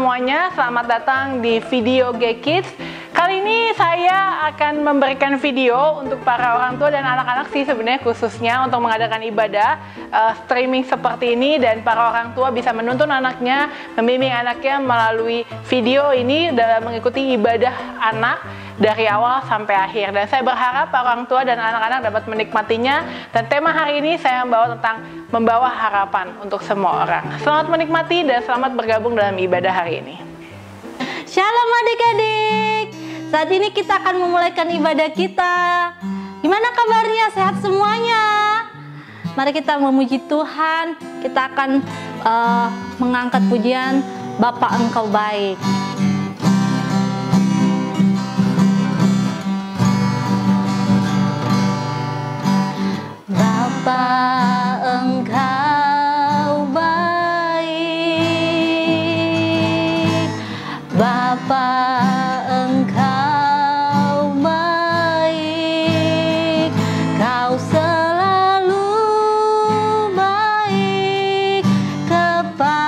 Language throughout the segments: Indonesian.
semuanya, selamat datang di video G-Kids. Kali ini saya akan memberikan video untuk para orang tua dan anak-anak sih sebenarnya, khususnya untuk mengadakan ibadah streaming seperti ini, dan para orang tua bisa menuntun anaknya, membimbing anaknya melalui video ini dalam mengikuti ibadah anak dari awal sampai akhir. Dan saya berharap para orang tua dan anak-anak dapat menikmatinya. Dan tema hari ini saya membawa tentang membawa harapan untuk semua orang. Selamat menikmati dan selamat bergabung dalam ibadah hari ini. Shalom adik-adik. Saat ini kita akan memulaikan ibadah kita. Gimana kabarnya? Sehat semuanya? Mari kita memuji Tuhan. Kita akan mengangkat pujian Bapa Engkau Baik. Bapa Engkau baik, Bapa Engkau baik, Kau selalu baik kepadaku.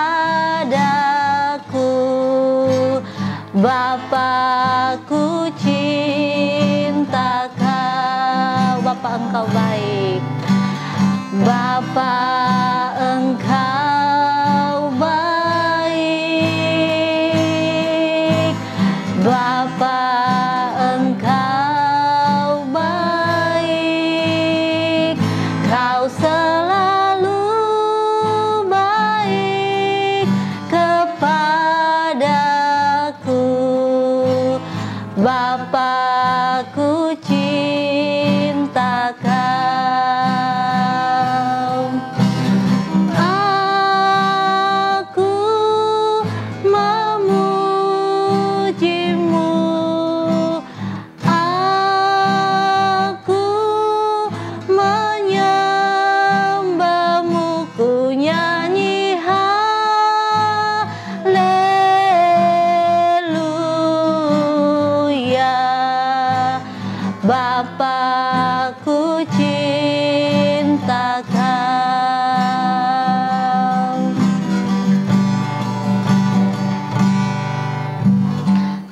Bapa-Ku cinta Kau. Bapa Engkau baik, Bapa Engkau baik, Bapa Engkau baik, Kau selalu baik kepadaku. Bapa-Ku cinta Kau. Aku memujimu, aku menyembahmu, ku nyanyi haleluya. Bapa-Ku cinta Kau.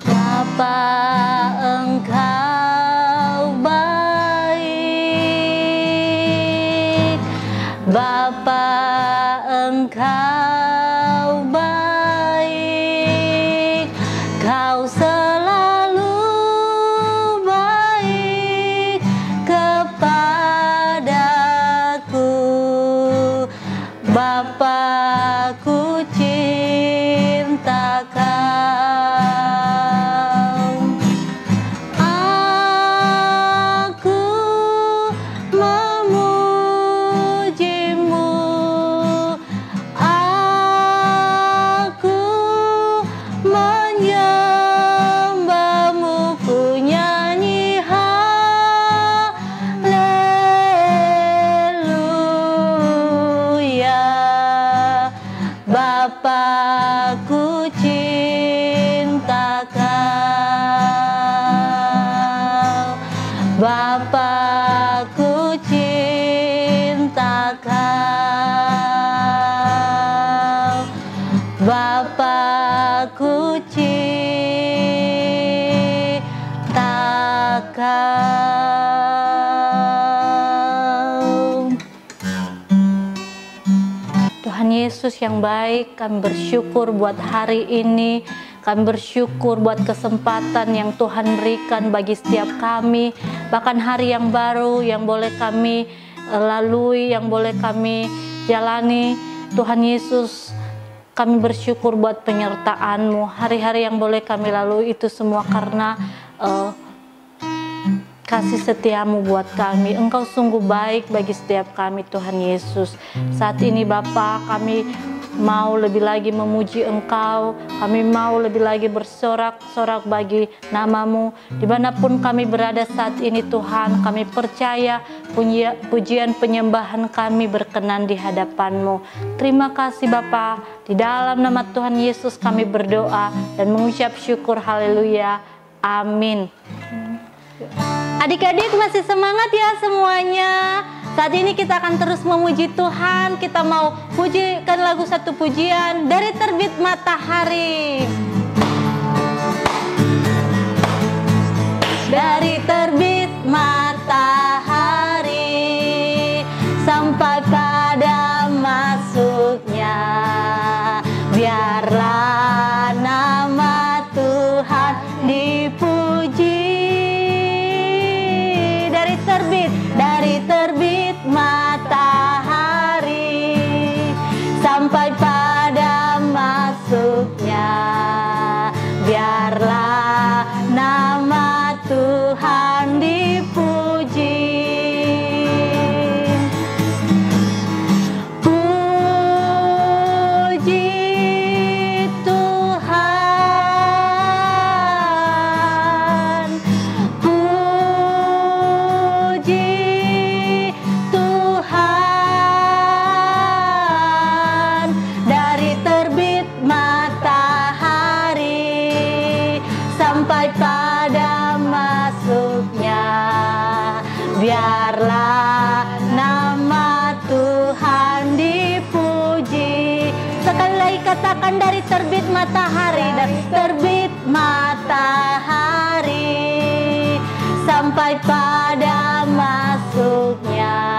Bapa Engkau baik, Bapa Engkau baik, Kau selalu baik kepadaku. Bapa-Ku cinta Kau. Aku memujimu, aku menyembahmu, ku nyanyi haleluya. Bapa-Ku cinta Kau. Bapa-Ku cinta Kau. Bapa-Ku cinta Kau. Tuhan Yesus yang baik, kami bersyukur buat hari ini. Kami bersyukur buat kesempatan yang Tuhan berikan bagi setiap kami. Bahkan hari yang baru yang boleh kami lalui, yang boleh kami jalani. Tuhan Yesus, kami bersyukur buat penyertaan-Mu. Hari-hari yang boleh kami lalui itu semua karena kasih setiamu buat kami. Engkau sungguh baik bagi setiap kami, Tuhan Yesus. Saat ini Bapa, kami mau lebih lagi memuji Engkau. Kami mau lebih lagi bersorak-sorak bagi nama-Mu. Dimanapun kami berada saat ini Tuhan, kami percaya pujian penyembahan kami berkenan di hadapan-Mu. Terima kasih Bapa. Di dalam nama Tuhan Yesus kami berdoa dan mengucap syukur. Haleluya. Amin. Adik-adik masih semangat ya semuanya? Saat ini kita akan terus memuji Tuhan. Kita mau pujikan lagu satu pujian dari Terbit Matahari. Dari terbit matahari sampai pada masuknya, biarlah nama Tuhan dipuji. Dari terbit matahari sampai pada masuknya, biarlah nama Tuhan dipuji. Puji Tuhan, puji Tuhan. Dari terbit matahari sampai pada masuknya, biarlah nama Tuhan dipuji. Sekali lagi katakan, dari terbit matahari, dari terbit matahari sampai pada masuknya,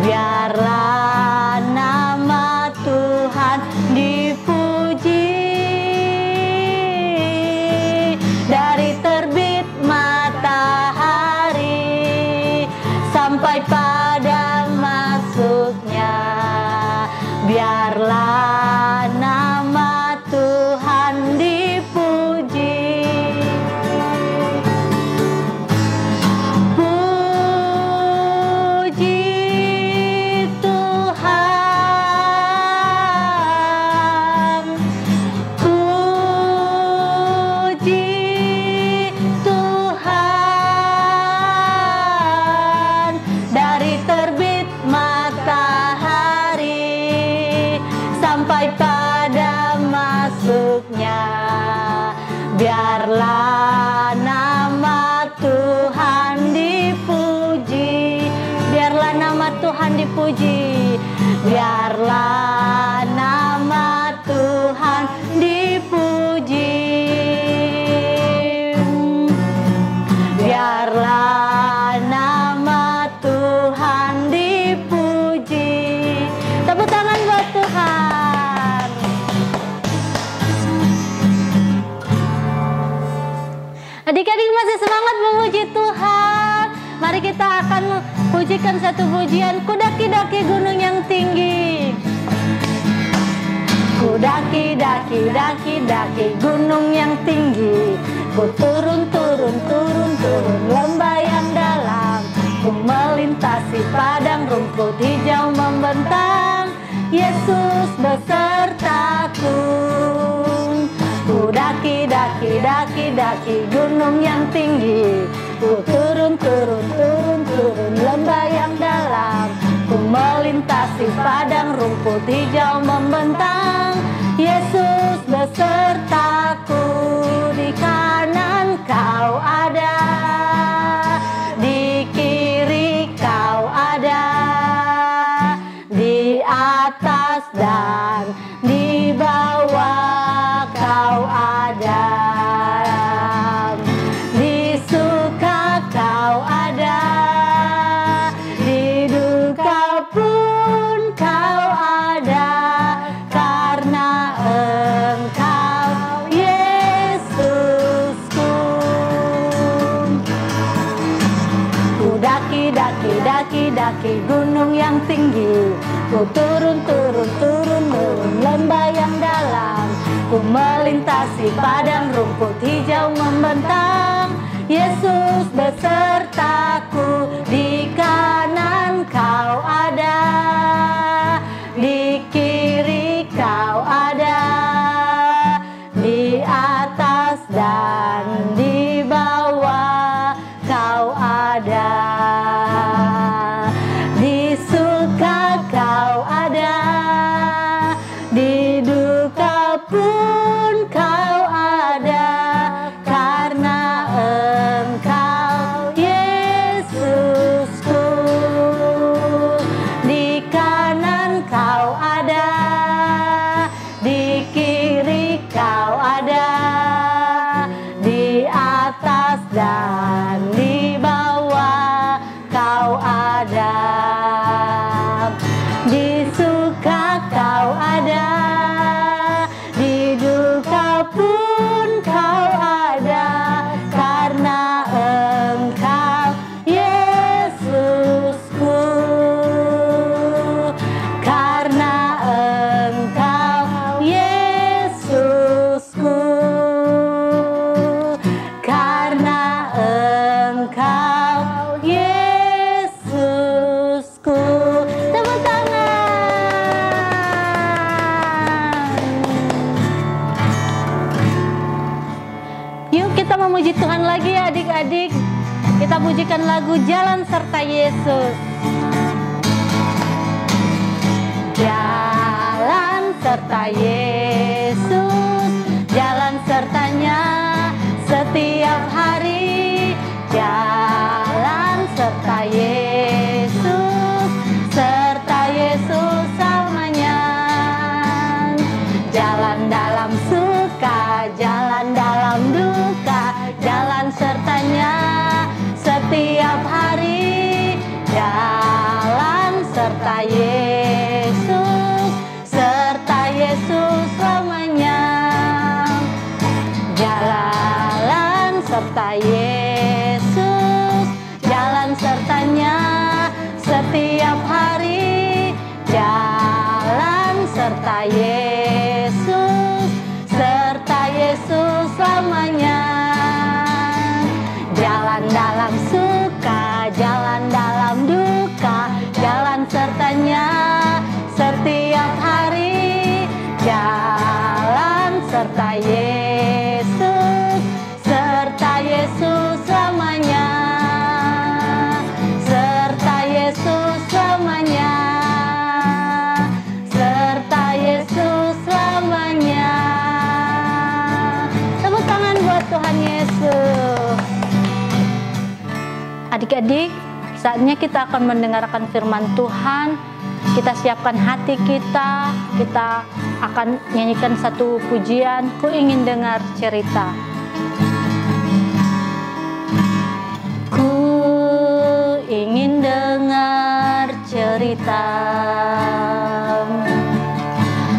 biarlah nama Tuhan dipuji. Dari terbit matahari sampai pada masuknya, biarlah nama Tuhan dipuji. Puji Tuhan, puji Tuhan. Dari terbit matahari sampai pada masuknya, biarlah nama Tuhan dipuji. Biarlah nama Tuhan dipuji. Biarlah nama Tuhan dipuji. Biarlah nama Tuhan dipuji. Tepuk tangan buat Tuhan. Adik-adik masih semangat memuji Tuhan. Mari kita akan pujikan satu pujian, Ku daki-daki gunung yang tinggi. Ku daki-daki, daki-daki gunung yang tinggi. Ku turun lembah yang dalam. Ku melintasi padang rumput hijau membentang. Yesus besertaku. Ku daki-daki, daki-daki gunung yang tinggi. Ku turun lembah yang dalam. Ku melintasi padang rumput hijau membentang. Yesus besertaku. Di kanan Kau ada, di kiri Kau ada, di atas dan di bawah Kau ada. Di suka Kau ada, di duka pun Kau ada, karena Engkau Yesusku. Ku daki-daki, daki-daki gunung yang tinggi. Ku turun lembah yang dalam. Ku melintasi padang rumput hijau membentang. Yesus besertaku. Di kanan Kau ada, di kiri Kau ada, di atas dan di bawah Kau ada. Di suka Kau ada, di duka pun Kau ada, karena Engkau Yesusku. ada, di suka kau ada, di duka pun kau ada, karena Engkau Yesusku, karena Engkau Yesusku, karena Engkau Yesusku. Tepuk tangan. Yuk kita memuji Tuhan lagi ya adik-adik. Kita pujikan lagu Jalan Serta Yesus. Jalan serta Yesus, jalan sertanya setiap hari. Jalan serta Yesus, serta Yesus selamanya. Jalan dalam suka, jalan dalam duka, jalan sertanya setiap hari. Jalan serta Yesus, serta Yesus selamanya. Jalan serta Yesus, jalan sertanya setiap hari. Jalan serta Yesus, serta Yesus selamanya. Jalan dalam suka, jalan dalam duka, jalan sertanya setiap hari. Jalan serta Yesus, serta Yesus selamanya. Serta Yesus selamanya. Serta Yesus selamanya. Tepuk tangan buat Tuhan Yesus. Adik-adik, saatnya kita akan mendengarkan firman Tuhan. Kita siapkan hati kita. Kita akan nyanyikan satu pujian, Ku Ingin Dengar Cerita. Ku ingin dengar cerita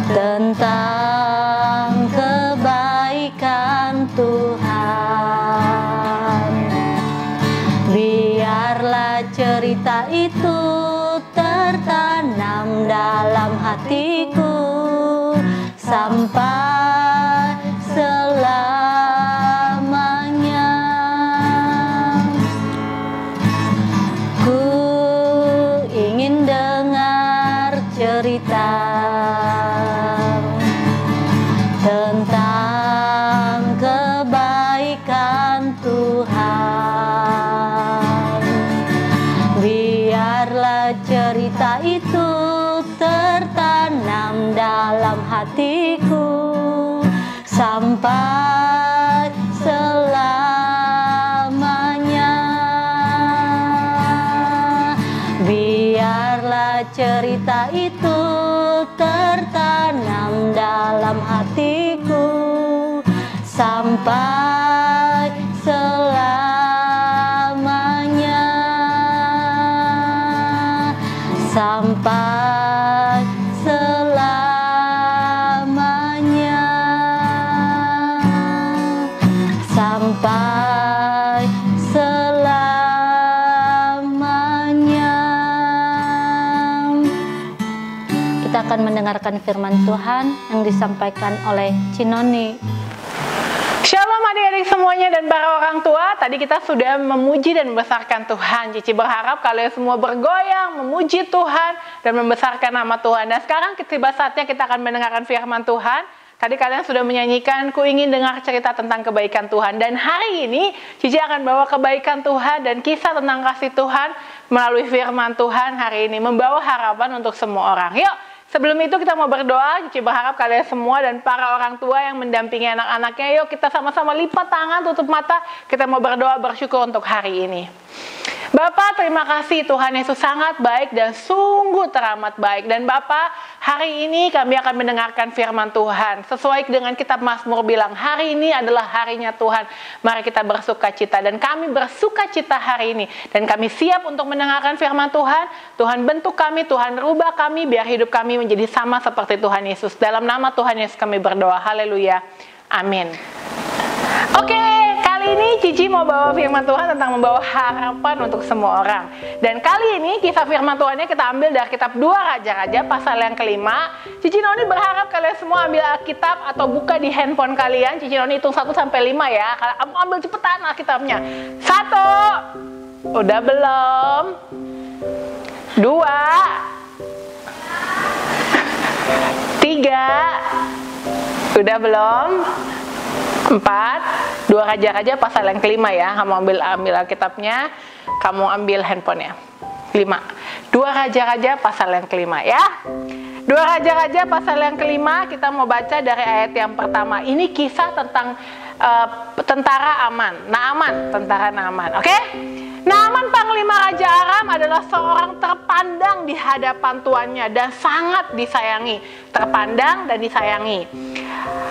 tentang kebaikan Tuhan. Biarlah cerita itu tertanam dalam hatiku sampai selamanya. Ku ingin dengar cerita tentang kebaikan Tuhan. Biarlah cerita itu tertanam dalam hatiku sampai selamanya. Biarlah cerita itu tertanam dalam hatiku sampai selamanya. Sampai selamanya. Sampai selamanya. Kita akan mendengarkan firman Tuhan yang disampaikan oleh Cinoni. Shalom adik-adik semuanya dan para orang tua. Tadi kita sudah memuji dan membesarkan Tuhan. Cici berharap kalian semua bergoyang, memuji Tuhan dan membesarkan nama Tuhan. Dan sekarang tiba saatnya kita akan mendengarkan firman Tuhan. Tadi kalian sudah menyanyikan, Ku Ingin Dengar Cerita Tentang Kebaikan Tuhan. Dan hari ini Cici akan bawa kebaikan Tuhan dan kisah tentang kasih Tuhan melalui firman Tuhan hari ini, membawa harapan untuk semua orang. Yuk, sebelum itu kita mau berdoa. Cici berharap kalian semua dan para orang tua yang mendampingi anak-anaknya, yuk kita sama-sama lipat tangan, tutup mata. Kita mau berdoa bersyukur untuk hari ini. Bapak, terima kasih Tuhan Yesus sangat baik dan sungguh teramat baik. Dan Bapak, Hari ini kami akan mendengarkan firman Tuhan. Sesuai dengan kitab Mazmur bilang, hari ini adalah harinya Tuhan. Mari kita bersuka cita. Dan kami bersuka cita hari ini. Dan kami siap untuk mendengarkan firman Tuhan. Tuhan bentuk kami, Tuhan rubah kami, biar hidup kami menjadi sama seperti Tuhan Yesus. Dalam nama Tuhan Yesus kami berdoa. Haleluya. Amin. Oke, kali ini Cici mau bawa firman Tuhan tentang membawa harapan untuk semua orang. Dan kali ini kisah firman Tuhannya kita ambil dari kitab 2 Raja-Raja pasal yang kelima. Cici Noni berharap kalian semua ambil Alkitab atau buka di handphone kalian. Cici Noni hitung 1 sampai 5 ya. Kamu ambil cepetan Alkitabnya. 1. Udah belum? 2. 3. Udah belum? 4. 2 Raja-Raja pasal yang kelima ya. Kamu ambil Alkitabnya, kamu ambil handphonenya. 5. 2 Raja-Raja pasal yang kelima ya. 2 Raja-Raja pasal yang kelima, kita mau baca dari ayat yang pertama. Ini kisah tentang tentara Aman. Tentara Naaman. Oke? Naaman panglima Raja Aram adalah seorang terpandang di hadapan tuannya dan sangat disayangi. Terpandang dan disayangi.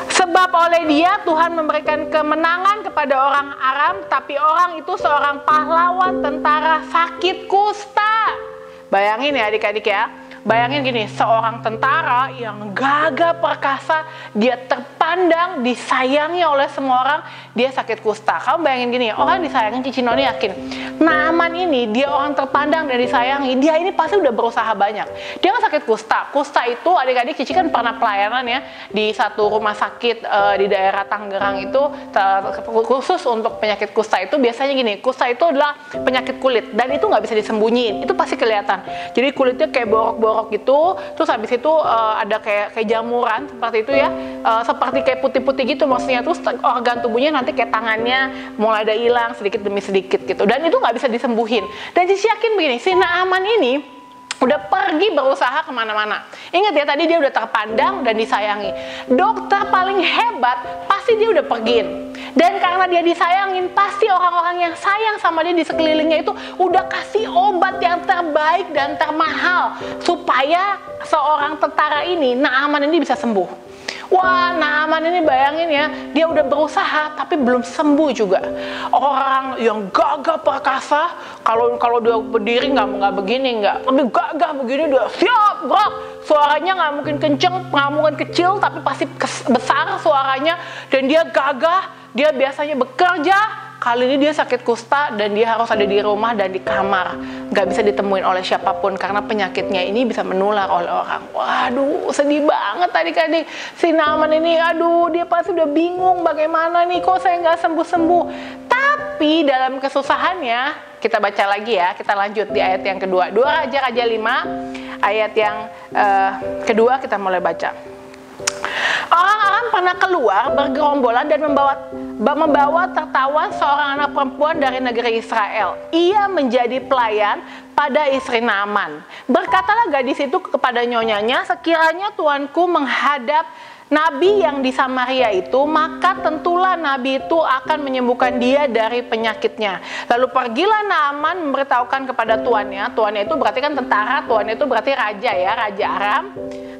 Sebab oleh dia Tuhan memberikan kemenangan kepada orang Aram, tapi orang itu seorang pahlawan tentara sakit kusta. Bayangin ya adik-adik ya. Bayangin gini, seorang tentara yang gagah perkasa, dia terpandang, disayangi oleh semua orang, dia sakit kusta. Kamu bayangin gini, orang disayangi, Cici Noni yakin Naaman ini, dia orang terpandang dan disayangi, dia ini pasti udah berusaha banyak. Dia kan sakit kusta. Kusta itu adik-adik Cici kan pernah pelayanan ya di satu rumah sakit di daerah Tangerang itu, khusus untuk penyakit kusta itu. Biasanya gini, kusta itu adalah penyakit kulit dan itu nggak bisa disembunyiin, itu pasti kelihatan. Jadi kulitnya kayak borok-borok gitu, terus habis itu ada kayak jamuran seperti itu ya, seperti kayak putih-putih gitu maksudnya. Terus organ tubuhnya nanti kayak tangannya mulai ada hilang sedikit demi sedikit gitu, dan itu nggak bisa disembuhin. Dan Cici yakin begini, si Naaman ini udah pergi berusaha kemana-mana. Ingat ya, tadi dia udah terpandang dan disayangi. Dokter paling hebat pasti dia udah pergiin. Dan karena dia disayangin, pasti orang-orang yang sayang sama dia di sekelilingnya itu udah kasih obat yang terbaik dan termahal supaya seorang tentara ini, Naaman ini bisa sembuh. Wah, Naaman ini bayangin ya, dia udah berusaha tapi belum sembuh juga. Orang yang gagah perkasa, kalau dia berdiri nggak begini, tapi gagah begini dia siap gerak. Suaranya nggak mungkin kenceng, nggak mungkin kecil, tapi pasti besar suaranya. Dan dia gagah, dia biasanya bekerja. Kali ini dia sakit kusta dan dia harus ada di rumah dan di kamar. Nggak bisa ditemuin oleh siapapun karena penyakitnya ini bisa menular oleh orang. Waduh, sedih banget adik-adik. Si Naaman ini, aduh, dia pasti udah bingung bagaimana nih, kok saya nggak sembuh-sembuh. Tapi dalam kesusahannya, kita baca lagi ya, kita lanjut di ayat yang kedua. 2 Raja-Raja 5, ayat yang kedua kita mulai baca. Orang-orang pernah keluar bergerombolan dan membawa tertawan seorang anak perempuan dari negeri Israel. Ia menjadi pelayan pada istri Naaman. Berkatalah gadis itu kepada nyonyanya, sekiranya tuanku menghadap nabi yang di Samaria itu, maka tentulah nabi itu akan menyembuhkan dia dari penyakitnya. Lalu pergilah Naaman memberitahukan kepada tuannya. Tuannya itu berarti kan tentara, tuannya itu berarti raja ya, Raja Aram.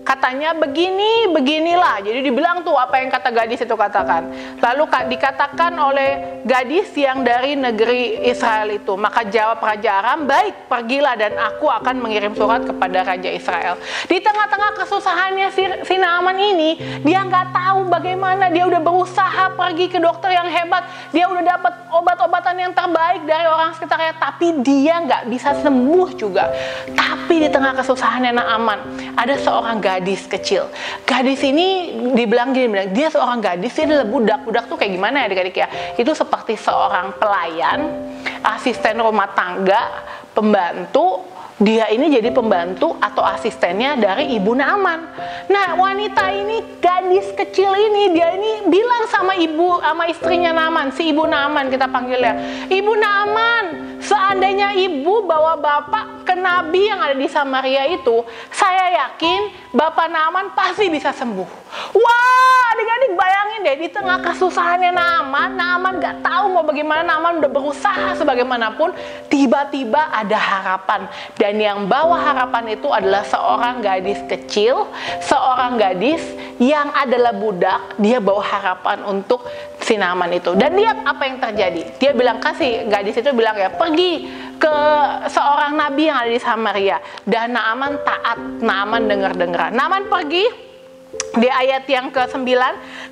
Katanya beginilah. Jadi dibilang tuh apa yang kata gadis itu katakan. Lalu dikatakan oleh gadis yang dari negeri Israel itu. Maka jawab Raja Aram, baik, pergilah dan aku akan mengirim surat kepada Raja Israel. Di tengah-tengah kesusahannya si Naaman ini, dia nggak tahu bagaimana. Dia udah berusaha pergi ke dokter yang hebat. Dia udah dapat obat-obatan yang terbaik dari orang sekitarnya. Tapi dia nggak bisa sembuh juga. Tapi di tengah kesusahannya Naaman, ada seorang gadis kecil. Gadis ini dibilang dia seorang gadis, dia adalah budak. Budak tuh kayak gimana ya adik-adik ya? Itu seperti seorang pelayan, asisten rumah tangga, pembantu. Dia ini jadi pembantu atau asistennya dari ibu Naaman. Nah, wanita ini, gadis kecil ini, dia ini bilang sama istrinya Naaman, si ibu Naaman kita panggilnya, Ibu Naaman, seandainya ibu bawa bapak ke nabi yang ada di Samaria itu, saya yakin bapak Naaman pasti bisa sembuh. Wah, adik-adik bayangin deh, di tengah kesusahannya Naaman gak tahu mau bagaimana, Naaman udah berusaha sebagaimanapun, tiba-tiba ada harapan. Dan yang bawa harapan itu adalah seorang gadis kecil, seorang gadis yang adalah budak. Dia bawa harapan untuk si Naaman itu. Dan lihat apa yang terjadi. Dia bilang, gadis itu bilang ya, pergi ke seorang nabi yang ada di Samaria. Dan Naaman taat, Naaman dengar-dengar. Naaman pergi. Di ayat yang ke-9,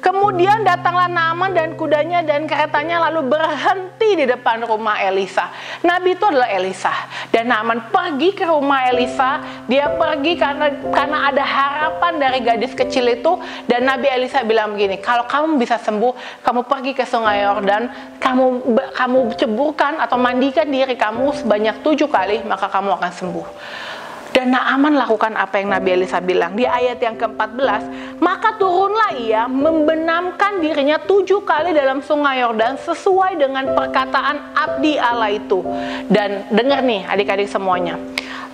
kemudian datanglah Naaman dan kudanya dan keretanya lalu berhenti di depan rumah Elisa. Nabi itu adalah Elisa. Dan Naaman pergi ke rumah Elisa. Dia pergi karena ada harapan dari gadis kecil itu. Dan Nabi Elisa bilang begini, kalau kamu bisa sembuh, kamu pergi ke sungai Yordan, kamu ceburkan atau mandikan diri kamu sebanyak 7 kali, maka kamu akan sembuh. Dan Naaman lakukan apa yang Nabi Elisa bilang. Di ayat yang ke-14, maka turunlah ia membenamkan dirinya 7 kali dalam sungai Yordan sesuai dengan perkataan abdi Allah itu. Dan dengar nih adik-adik semuanya.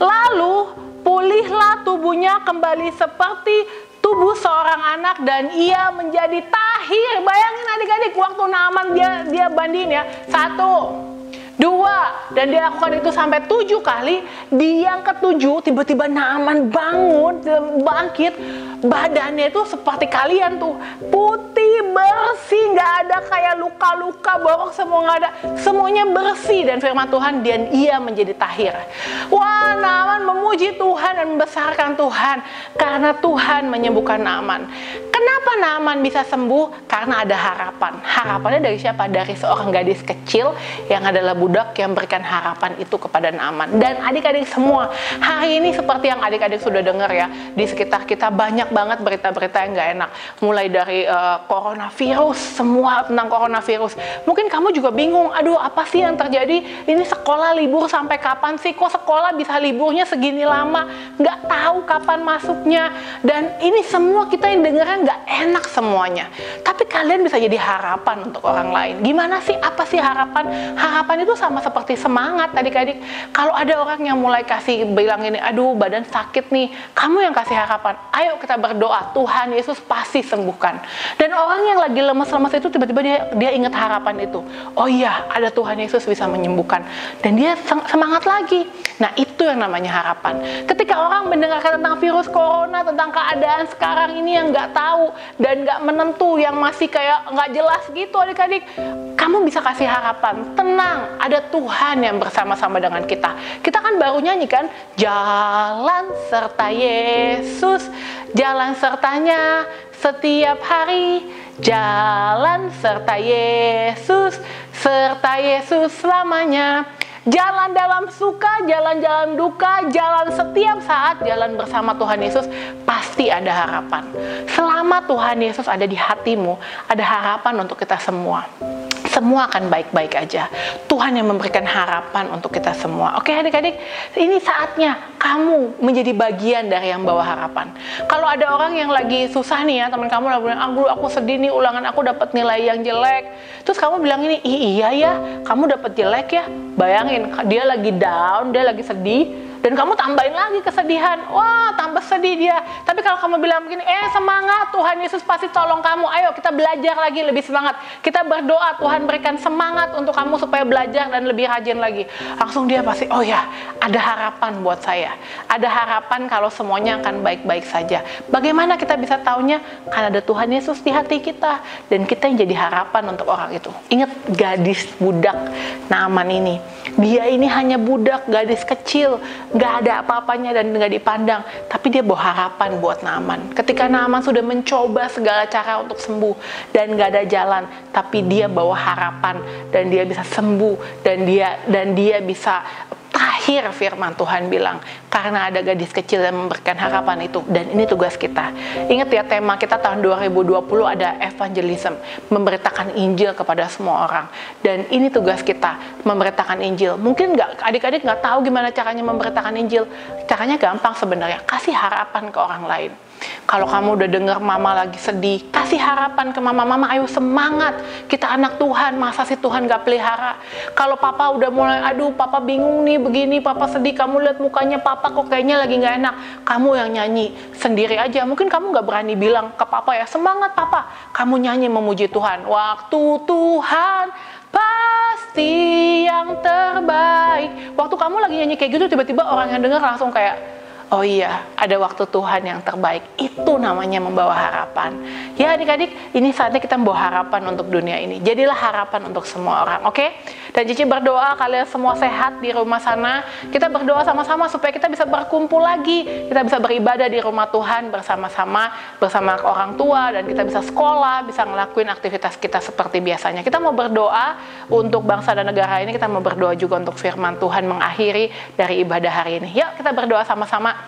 Lalu pulihlah tubuhnya kembali seperti tubuh seorang anak dan ia menjadi tahir. Bayangin adik-adik, waktu Naaman dia bandingin ya, 1, 2, dan dia lakukan itu sampai 7 kali. Di yang ke-7 tiba-tiba Naaman bangun, bangkit. Badannya itu seperti kalian tuh, putih, bersih, nggak ada kayak luka-luka, borok, semua nggak ada, semuanya bersih. Dan firman Tuhan, dan ia menjadi tahir. Wah, Naaman memuji Tuhan dan membesarkan Tuhan karena Tuhan menyembuhkan Naaman. Kenapa Naaman bisa sembuh? Karena ada harapan. Harapannya dari siapa? Dari seorang gadis kecil yang adalah budak yang berikan harapan itu kepada Naaman. Dan adik-adik semua, hari ini seperti yang adik-adik sudah dengar ya, di sekitar kita banyak banget berita-berita yang gak enak. Mulai dari coronavirus, semua tentang coronavirus. Mungkin kamu juga bingung, aduh apa sih yang terjadi? Ini sekolah libur sampai kapan sih? Kok sekolah bisa liburnya segini lama? Gak tahu kapan masuknya. Dan ini semua kita yang dengarnya gak enak semuanya. Tapi kalian bisa jadi harapan untuk orang lain. Gimana sih? Apa sih harapan? Harapan itu sama seperti semangat adik-adik. Kalau ada orang yang mulai bilang ini, aduh badan sakit nih, kamu yang kasih harapan. Ayo kita berdoa, Tuhan Yesus pasti sembuhkan. Dan orang yang lagi lemes-lemes itu tiba-tiba dia ingat harapan itu. Oh iya, ada Tuhan Yesus bisa menyembuhkan. Dan dia semangat lagi. Nah, itu yang namanya harapan. Ketika orang mendengarkan tentang virus corona, tentang keadaan sekarang ini yang nggak tahu dan nggak menentu, yang masih kayak nggak jelas gitu adik-adik, kamu bisa kasih harapan. Tenang, ada Tuhan yang bersama-sama dengan kita. Kita kan baru nyanyi kan, jalan serta Yesus, jalan sertanya setiap hari, jalan serta Yesus selamanya. Jalan dalam suka, jalan dalam duka, jalan setiap saat, jalan bersama Tuhan Yesus, pasti ada harapan. Selama Tuhan Yesus ada di hatimu, ada harapan untuk kita semua. Semua akan baik-baik aja. Tuhan yang memberikan harapan untuk kita semua. Oke adik-adik, ini saatnya kamu menjadi bagian dari yang bawa harapan. Kalau ada orang yang lagi susah nih ya, teman kamu lagi bilang, aku sedih nih, ulangan aku dapat nilai yang jelek. Terus kamu bilang ini, iya ya, kamu dapat jelek ya. Bayangin, dia lagi down, dia lagi sedih. Dan kamu tambahin lagi kesedihan, wah tambah sedih dia. Tapi kalau kamu bilang begini, semangat, Tuhan Yesus pasti tolong kamu. Ayo kita belajar lagi lebih semangat. Kita berdoa, Tuhan berikan semangat untuk kamu supaya belajar dan lebih rajin lagi. Langsung dia pasti, oh ya, ada harapan buat saya. Ada harapan kalau semuanya akan baik-baik saja. Bagaimana kita bisa taunya? Karena ada Tuhan Yesus di hati kita. Dan kita yang jadi harapan untuk orang itu. Ingat gadis budak Naaman ini. Dia ini hanya budak, gadis kecil. Gak ada apa-apanya dan gak dipandang, tapi dia bawa harapan buat Naaman. Ketika Naaman sudah mencoba segala cara untuk sembuh dan gak ada jalan, tapi dia bawa harapan dan dia bisa sembuh dan dia bisa terakhir firman Tuhan bilang, karena ada gadis kecil yang memberikan harapan itu. Dan ini tugas kita. Ingat ya, tema kita tahun 2020 ada evangelism, memberitakan Injil kepada semua orang. Dan ini tugas kita, memberitakan Injil. Mungkin adik-adik nggak tahu gimana caranya memberitakan Injil. Caranya gampang sebenarnya, kasih harapan ke orang lain. Kalau kamu udah dengar mama lagi sedih, kasih harapan ke mama, ayo semangat, kita anak Tuhan, masa sih Tuhan gak pelihara. Kalau papa udah mulai, aduh papa bingung nih begini, papa sedih, kamu lihat mukanya papa kok kayaknya lagi gak enak, kamu yang nyanyi sendiri aja. Mungkin kamu gak berani bilang ke papa ya, semangat papa, kamu nyanyi memuji Tuhan. Waktu Tuhan pasti yang terbaik. Waktu kamu lagi nyanyi kayak gitu, tiba-tiba orang yang dengar langsung kayak, oh iya, ada waktu Tuhan yang terbaik. Itu namanya membawa harapan. Ya adik-adik, ini saatnya kita membawa harapan untuk dunia ini. Jadilah harapan untuk semua orang, oke? Dan Cici berdoa kalian semua sehat di rumah sana. Kita berdoa sama-sama supaya kita bisa berkumpul lagi. Kita bisa beribadah di rumah Tuhan bersama-sama, bersama orang tua. Dan kita bisa sekolah, bisa ngelakuin aktivitas kita seperti biasanya. Kita mau berdoa untuk bangsa dan negara ini. Kita mau berdoa juga untuk firman Tuhan mengakhiri dari ibadah hari ini. Yuk kita berdoa sama-sama.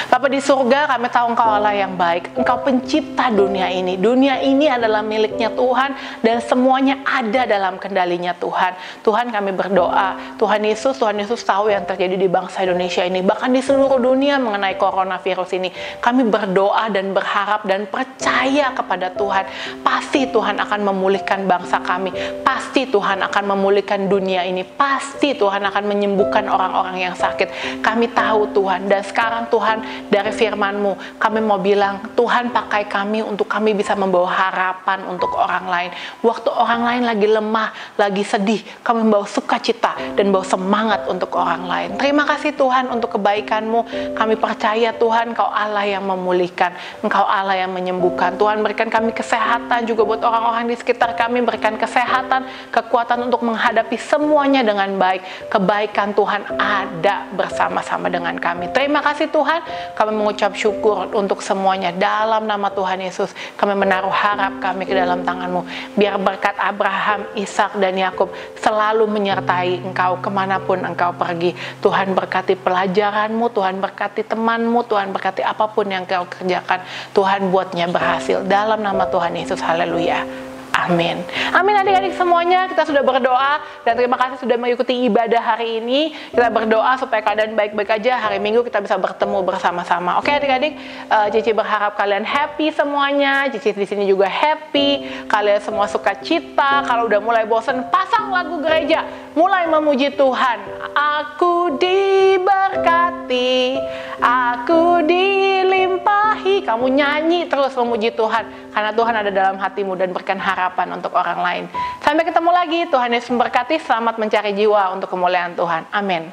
Bapa di surga, kami tahu Engkau Allah yang baik. Engkau pencipta dunia ini. Dunia ini adalah miliknya Tuhan dan semuanya ada dalam kendalinya Tuhan. Tuhan, kami berdoa, Tuhan Yesus tahu yang terjadi di bangsa Indonesia ini, bahkan di seluruh dunia mengenai coronavirus ini. Kami berdoa dan berharap dan percaya kepada Tuhan. Pasti Tuhan akan memulihkan bangsa kami. Pasti Tuhan akan memulihkan dunia ini. Pasti Tuhan akan menyembuhkan orang-orang yang sakit. Kami tahu Tuhan, dan sekarang Tuhan, dari firman-Mu, kami mau bilang, Tuhan pakai kami untuk kami bisa membawa harapan untuk orang lain. Waktu orang lain lagi lemah, lagi sedih, kami membawa sukacita dan membawa semangat untuk orang lain. Terima kasih Tuhan untuk kebaikan-Mu. Kami percaya Tuhan, Engkau Allah yang memulihkan, Engkau Allah yang menyembuhkan. Tuhan, berikan kami kesehatan juga buat orang-orang di sekitar kami, berikan kesehatan, kekuatan untuk menghadapi semuanya dengan baik. Kebaikan Tuhan ada bersama-sama dengan kami. Terima kasih Tuhan. Kami mengucap syukur untuk semuanya. Dalam nama Tuhan Yesus, kami menaruh harap kami ke dalam tangan-Mu. Biar berkat Abraham, Ishak, dan Yakub selalu menyertai Engkau kemanapun Engkau pergi. Tuhan berkati pelajaran-Mu, Tuhan berkati teman-Mu, Tuhan berkati apapun yang Kau kerjakan. Tuhan buatnya berhasil. Dalam nama Tuhan Yesus, haleluya. Amin. Amin adik-adik semuanya, kita sudah berdoa dan terima kasih sudah mengikuti ibadah hari ini. Kita berdoa supaya keadaan baik-baik aja, hari Minggu kita bisa bertemu bersama-sama. Oke adik-adik, Cici berharap kalian happy semuanya. Cici di sini juga happy. Kalian semua suka cita. Kalau udah mulai bosen, pasang lagu gereja, mulai memuji Tuhan. Aku diberkati, aku dilimpahi. Kamu nyanyi terus memuji Tuhan, karena Tuhan ada dalam hatimu dan berikan harapan untuk orang lain. Sampai ketemu lagi, Tuhan Yesus memberkati. Selamat mencari jiwa untuk kemuliaan Tuhan. Amin.